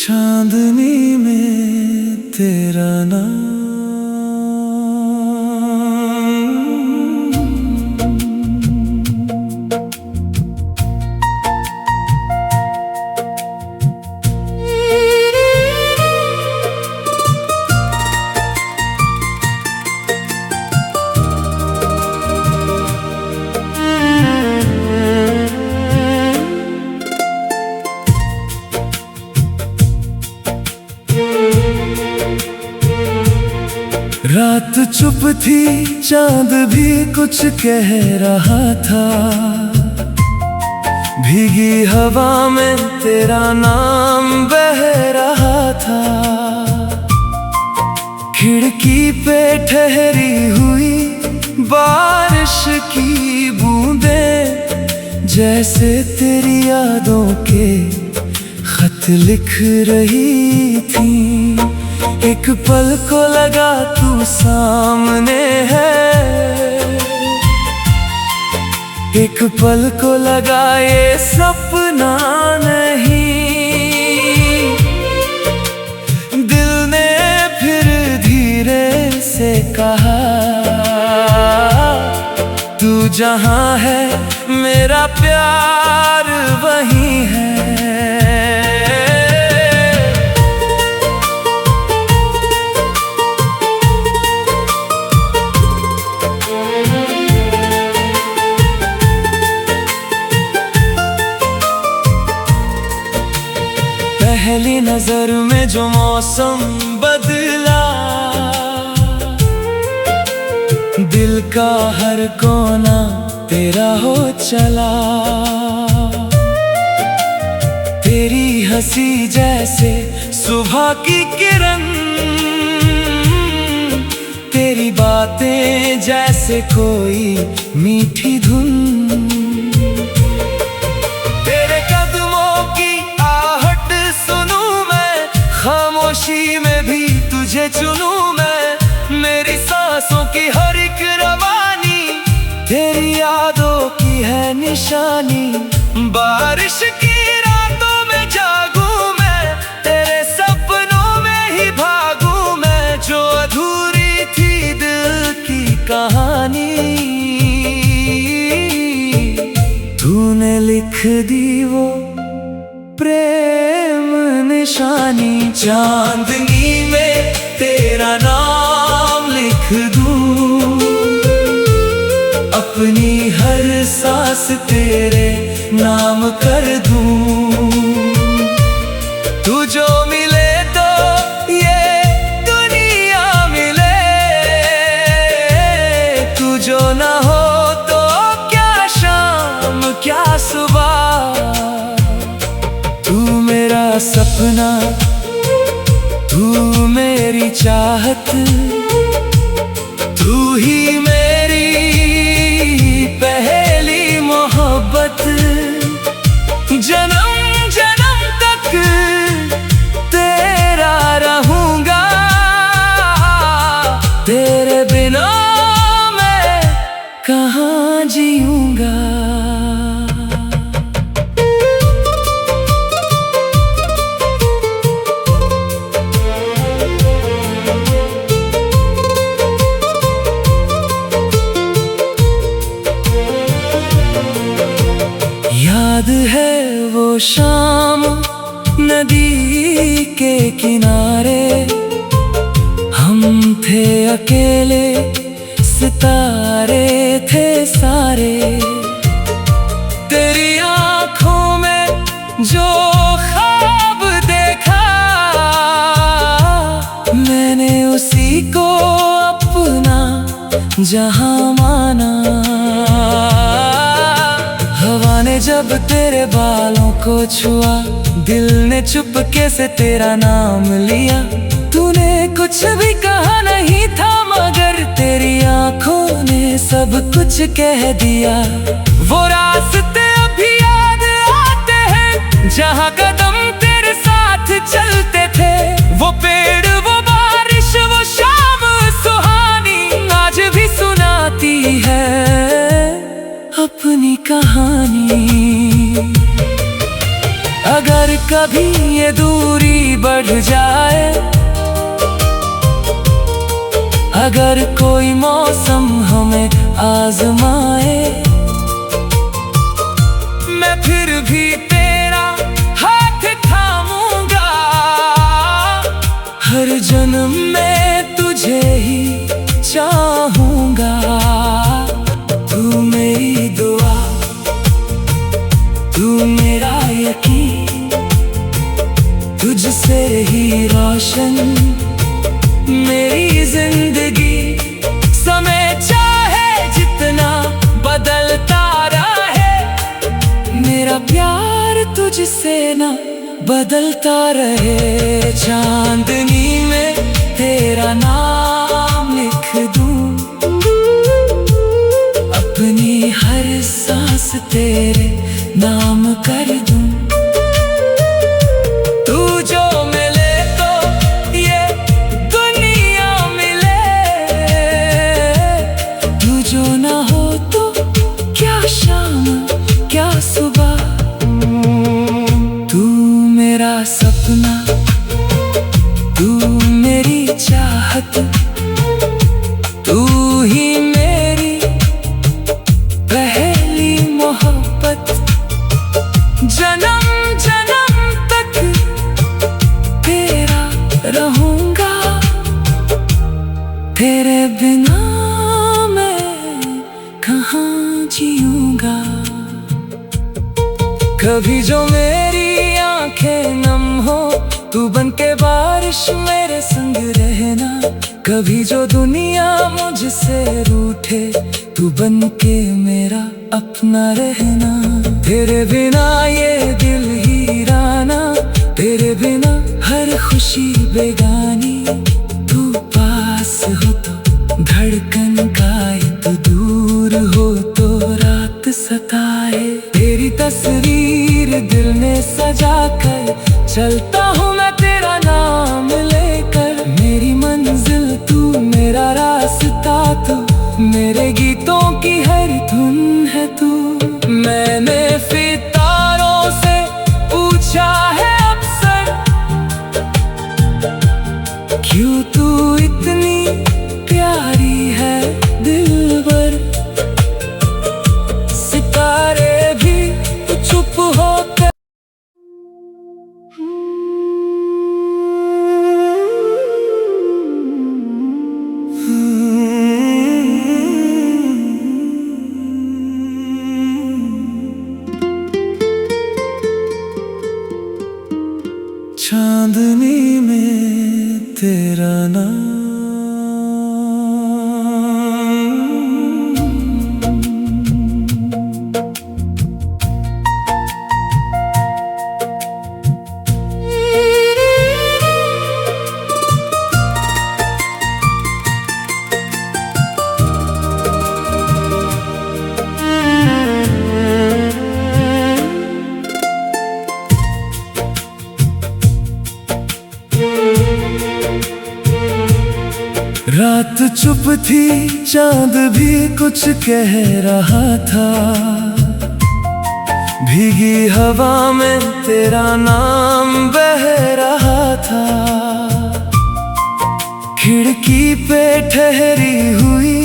चांदनी में तेरा नाम। रात चुप थी, चांद भी कुछ कह रहा था। भीगी हवा में तेरा नाम बह रहा था। खिड़की पे ठहरी हुई बारिश की बूंदें जैसे तेरी यादों के खत लिख रही थी। एक पल को लगा तू सामने है, एक पल को लगा ये सपना नहीं। दिल ने फिर धीरे से कहा, तू जहां है मेरा प्यार वहीं है। पहली नजर में जो मौसम बदला, दिल का हर कोना तेरा हो चला। तेरी हंसी जैसे सुबह की किरण, तेरी बातें जैसे कोई मीठी धुन। खामोशी में भी तुझे चुनूं मैं, मेरी सांसों की हर एक रवानी तेरी यादों की है निशानी। बारिश की रातों में जागूं मैं, तेरे सपनों में ही भागूं मैं। जो अधूरी थी दिल की कहानी, तूने लिख दी वो प्रेम निशानी। चांदनी में तेरा नाम लिख दूं, अपनी हर सांस तेरे नाम कर दूं। तू जो मिले तो ये दुनिया मिले, तू जो ना हो तो क्या शाम क्या सुबह। तू मेरा सपना, तू मेरी चाहत, तू ही मेरी पहली मोहब्बत। जन्म जन्म तक तेरा रहूंगा, तेरे बिना मैं कहाँ जीऊंगा। याद है वो शाम नदी के किनारे, हम थे अकेले सितारे थे सारे। तेरी आँखों में जो ख्वाब देखा, मैंने उसी को अपना जहां माना। हवा ने जब तेरे बालों को छुआ, दिल ने चुपके से तेरा नाम लिया। तूने कुछ भी कहा नहीं था, मगर तेरी आंखों ने सब कुछ कह दिया। वो रास्ते अभी याद आते हैं जहां कदम तेरे साथ चलते थे। वो पेड़, वो बारिश, वो शाम सुहानी आज भी सुनाती है अपनी कहानी। अगर कभी ये दूरी बढ़ जाए, अगर कोई मौसम हमें आजमाए, मैं फिर भी तेरा हाथ थामूंगा। हर जन्म में तुझे ही चाहूंगा। तू मेरी दुआ, तू मेरा यकीन, तुझसे ही रोशन मेरी जिंदगी। समय चाहे जितना बदलता रहे, मेरा प्यार तुझसे ना बदलता रहे। चांदनी में तेरा नाम लिख दूं, अपनी हर सांस तेरे नाम कर दूं। तू जो मिले तो ये दुनिया मिले, तू जो ना हो तो क्या शाम क्या सुबह। तू मेरा सपना, तू मेरी चाहत, तू ही मेरी पहली मोहब्बत। जन्म जन्म तक तेरा रहूंगा, तेरे बिना मैं कहाँ जीऊंगा। कभी जो मेरी आंखें नम हो, तू बनके बारिश मेरे संग रहना। कभी जो दुनिया मुझसे रूठे, तू बनके मेरा अपना रहना। तेरे बिना ये दिल हीराना, तेरे बिना हर खुशी बेगानी। तू पास हो तो धड़कन गाए, तू दूर हो तो रात सताए। तेरी तस्वीर दिल में सजा कर चलता हूँ मैं तेरा नाम लेकर। मेरी मंजिल तू, मेरा रास्ता तू, मेरे गीतों की हर धुन है तू। मैंने सितारों से पूछा है अक्सर, क्यों तू इतनी प्यारी है दिलबर। सितारे भी चुप होकर चांदनी में तेरा नाम। रात चुप थी, चांद भी कुछ कह रहा था। भीगी हवा में तेरा नाम बह रहा था। खिड़की पे ठहरी हुई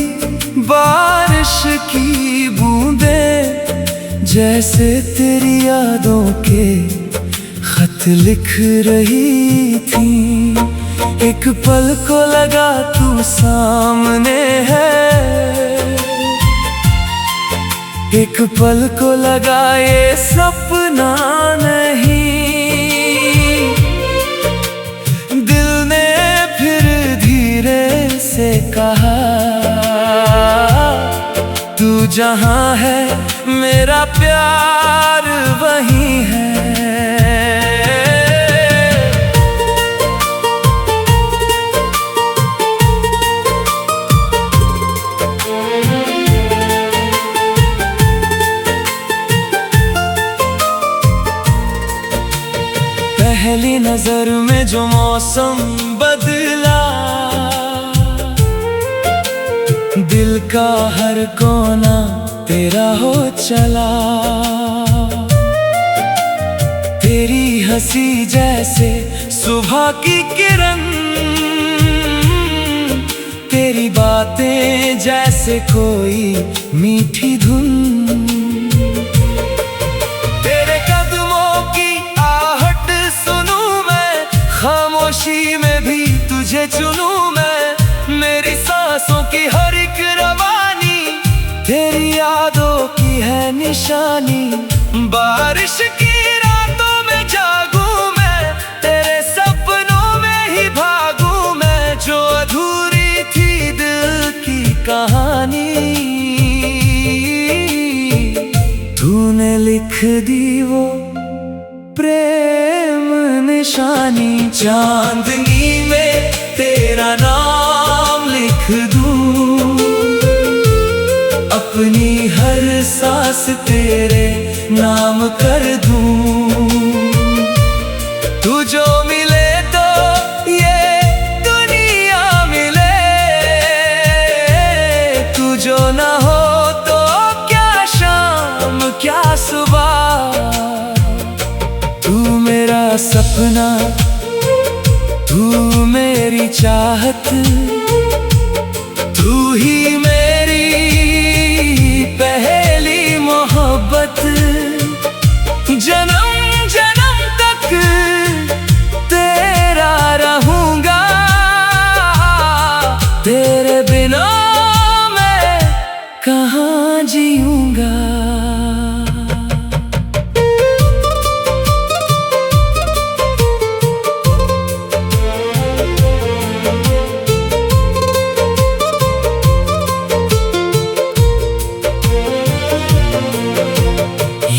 बारिश की बूंदें, जैसे तेरी यादों के खत लिख रही थी। एक पल को लगा तू सामने है, एक पल को लगा ये सपना नहीं। दिल ने फिर धीरे से कहा, तू जहां है मेरा प्यार वहीं है। पहली नजर में जो मौसम बदला, दिल का हर कोना तेरा हो चला। तेरी हंसी जैसे सुबह की किरण, तेरी बातें जैसे कोई मीठी धुन। तेरे कदमों की आहट सुनूं मैं, खामोशी में भी तुझे चुनूं मैं। मेरी सांसों की हर एक रवानी तेरी यादों की है निशानी। बारिश की रातों में जागूं मैं, तेरे सपनों में ही भागूं मैं। जो अधूरी थी दिल की कहानी, तूने लिख दी वो प्रेम निशानी। चांदनी में तेरा नाम लिख दूं, अपनी हर सांस तेरे नाम कर दूं। तू जो मिले तो ये दुनिया मिले, तू जो ना हो तो क्या शाम क्या सुबह। तू मेरा सपना, तू मेरी चाहत, तू ही मेरी पहली मोहब्बत। जन्म जन्म तक तेरा रहूंगा, तेरे बिना मैं कहाँ जीऊंगा।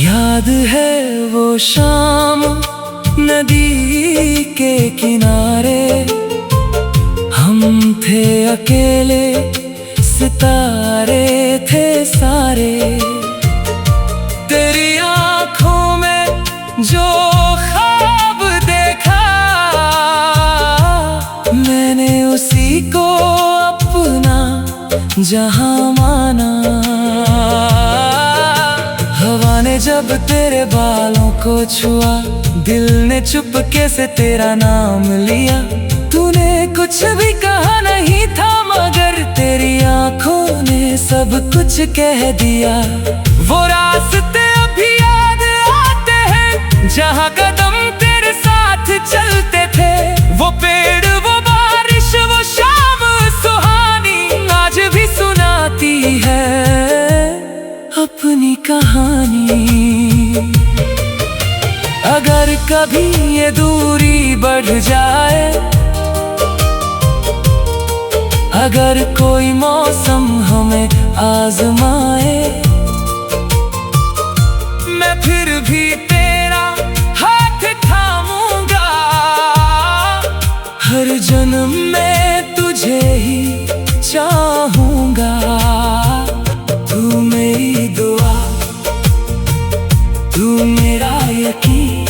याद है वो शाम नदी के किनारे, हम थे अकेले, सितारे थे सारे। तेरी आंखों में जो ख्वाब देखा, मैंने उसी को अपना जहां माना। हवा ने जब तेरे बालों को छुआ, दिल ने चुपके से तेरा नाम लिया। तूने कुछ भी कहा नहीं था, मगर तेरी आंखों ने सब कुछ कह दिया। वो रास्ते अभी याद आते हैं, जहां कदम तेरे साथ चलते थे। वो पेड़, वो बारिश, वो शाम सुहानी, आज भी सुनाती है अपनी कहानी। अगर कभी ये दूरी बढ़ जाए, अगर कोई मौसम हमें आजमाए, मैं फिर भी तेरा हाथ थामूंगा। हर जन्म में तुझे ही चाहूंगा। तू मेरी दुआ, तू मेरा यकीन,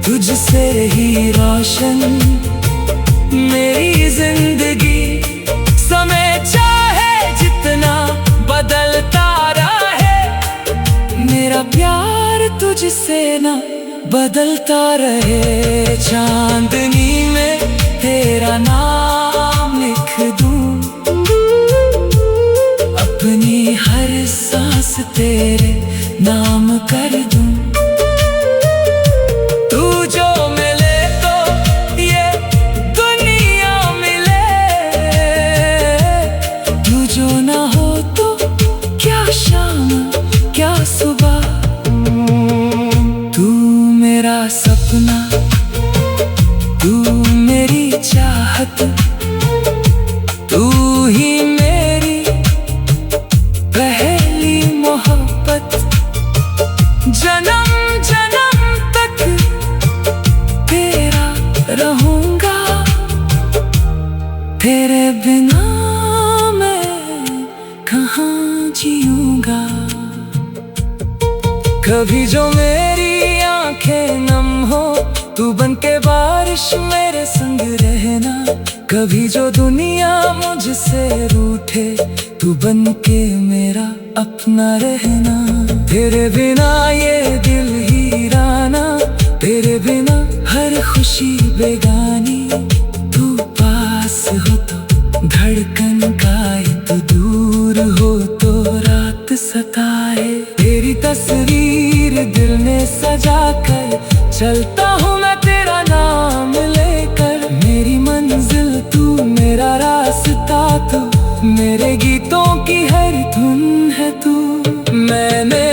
तुझसे ही रोशन मेरी जिंदगी। समय चाहे जितना बदलता रहे, मेरा प्यार तुझसे ना बदलता रहे। चांदनी में तेरा नाम लिख दूं, अपनी हर सांस तेरे नाम कर दूं। तू जो मिले तो ये दुनिया मिले, तू जो ना हो तो क्या शाम क्या सुबह। तू मेरा सपना, तू मेरी चाहत, तू ही मेरी पहली मोहब्बत। जन्म जन्म तक तेरा रहूंगा, तेरे बिना मैं कहाँ जीऊंगा। कभी जो मेरी आंखें नम हो, तू बनके बारिश मेरे संग रहना। कभी जो दुनिया मुझसे रूठे, तू बनके मेरा अपना रहना। तेरे बिना ये दिल हीराना बेगानी, तू पास हो तो धड़कन गाए, तू दूर हो तो रात सताए। तेरी तस्वीर दिल में सजा कर चलता हूँ मैं तेरा नाम लेकर। मेरी मंजिल तू, मेरा रास्ता तू, मेरे गीतों की हर धुन है तू। मैंने